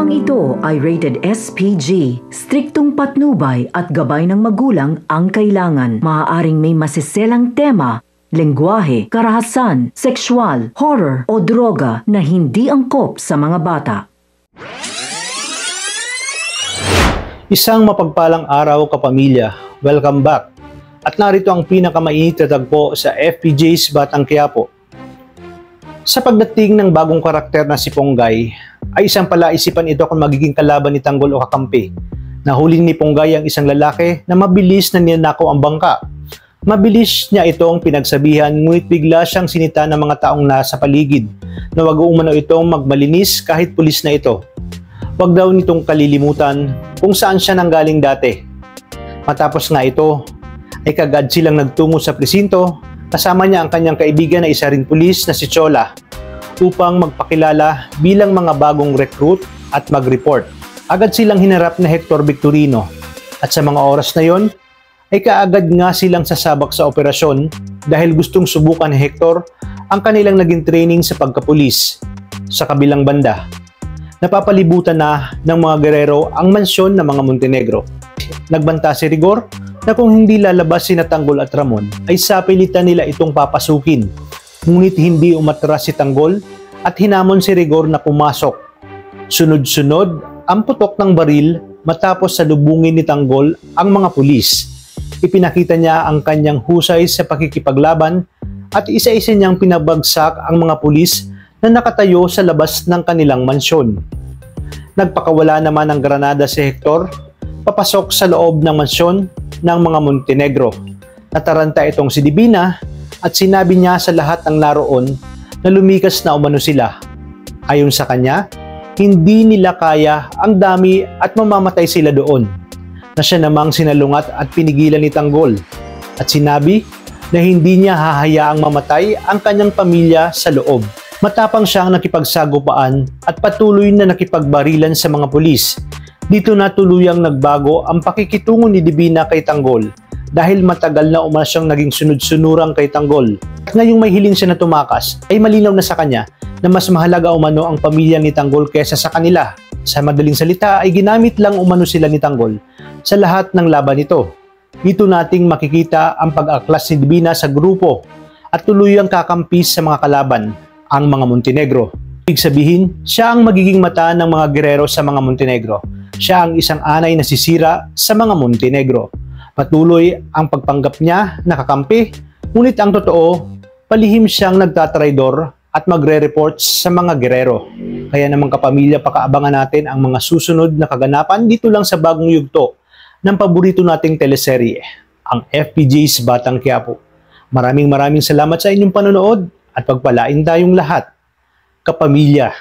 Programang ito ay rated SPG. Striktong patnubay at gabay ng magulang ang kailangan. Maaaring may masiselang tema, lengguwahe, karahasan, sexual, horror o droga na hindi angkop sa mga bata. Isang mapagpalang araw, kapamilya. Welcome back. At narito ang pinakamainit na tagpo sa FPJ's Batang Quiapo. Sa pagdating ng bagong karakter na si Ponggay, ay isang palaisipan ito kung magiging kalaban ni Tanggol o kakampi. Nahuli ni Ponggay ang isang lalaki na mabilis na ninakaw ang bangka. Mabilis niya itong pinagsabihan, ngunit bigla siyang sinita ng mga taong nasa paligid na wag umano itong magmalinis kahit pulis na ito. Wag daw nitong kalilimutan kung saan siya nanggaling dati. Matapos nga ito, ay kagad silang nagtungo sa presinto. Kasama niya ang kanyang kaibigan na isa ring pulis na si Chola upang magpakilala bilang mga bagong recruit at mag-report. Agad silang hinarap na Hector Victorino at sa mga oras na yon ay kaagad nga silang sasabak sa operasyon dahil gustong subukan ni Hector ang kanilang naging training sa pagkapulis. Sa kabilang banda, napapalibutan na ng mga gerero ang mansyon ng mga Montenegro. Nagbanta si Rigor na kung hindi lalabas sina Tanggol at Ramon ay sapilitan nila itong papasukin. Ngunit hindi umatras si Tanggol at hinamon si Rigor na pumasok. Sunod-sunod ang putok ng baril matapos salubungin ni Tanggol ang mga pulis. Ipinakita niya ang kanyang husay sa pakikipaglaban at isa-isa niyang pinabagsak ang mga pulis na nakatayo sa labas ng kanilang mansyon. Nagpakawala naman ng granada si Hector papasok sa loob ng mansyon ng mga Montenegro. Nataranta itong si Divina at sinabi niya sa lahat ng naroon na lumikas na umano sila. Ayon sa kanya, hindi nila kaya ang dami at mamamatay sila doon. Na siya namang sinalungat at pinigilan ni Tanggol at sinabi na hindi niya hahayaang mamatay ang kanyang pamilya sa loob. Matapang siyang nakipagsagupaan at patuloy na nakipagbarilan sa mga pulis. Dito na tuluyang nagbago ang pakikitungo ni Divina kay Tanggol dahil matagal na umano siyang naging sunod-sunurang kay Tanggol. At ngayong may hiling siya na tumakas ay malinaw na sa kanya na mas mahalaga umano ang pamilya ni Tanggol kaysa sa kanila. Sa madaling salita ay ginamit lang umano sila ni Tanggol sa lahat ng laban nito. Dito nating makikita ang pag-aklas ni Divina sa grupo at tuluyang kakampis sa mga kalaban, ang mga Montenegro. Ibig sabihin, siya ang magiging mata ng mga gerero sa mga Montenegro. Siya ang isang anay na sisira sa mga Montenegro. Patuloy ang pagpanggap niya na kakampi, ngunit ang totoo, palihim siyang nagtatraidor at magre-report sa mga gerero. Kaya namang kapamilya, pakaabangan natin ang mga susunod na kaganapan dito lang sa bagong yugto ng paborito nating teleserye, ang FPJ's Batang Quiapo. Maraming salamat sa inyong panonood at pagpalain tayong lahat, kapamilya.